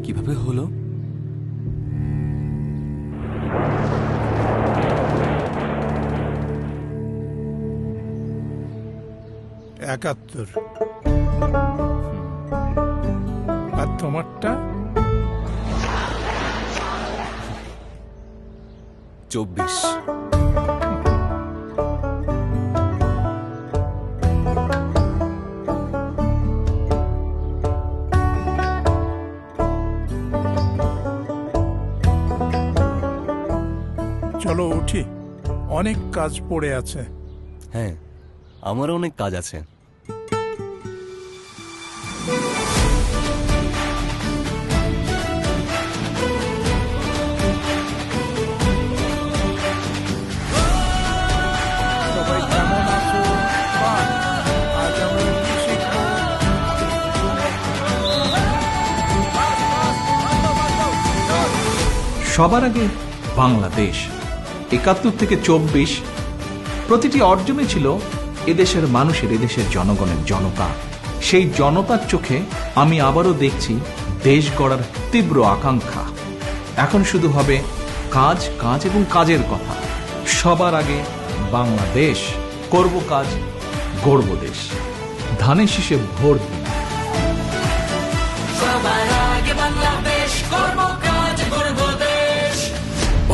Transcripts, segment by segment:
কিভাবে হলো? একাত্তর। আর তোমারটা? 24। চলো উঠি, অনেক কাজ পড়ে আছে। হ্যাঁ, আমারও অনেক কাজ আছে। সবাই কেমন আছো? আজ আমরা কি শিখবো? সবার আগে বাংলাদেশ ৭১ থেকে ২৪, প্রতিটি অর্জনে ছিল এদেশের মানুষের, এদেশের জনগণের, জনতা। সেই জনতার চোখে আমি আবারও দেখছি দেশ গড়ার তীব্র আকাঙ্ক্ষা। এখন শুধু হবে কাজ, কাজ এবং কাজের কথা। সবার আগে বাংলাদেশ, করব কাজ, গড়ব দেশ। ধানের শীষে ভোট দিন।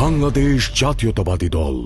বাংলাদেশ জাতীয়তাবাদী দল।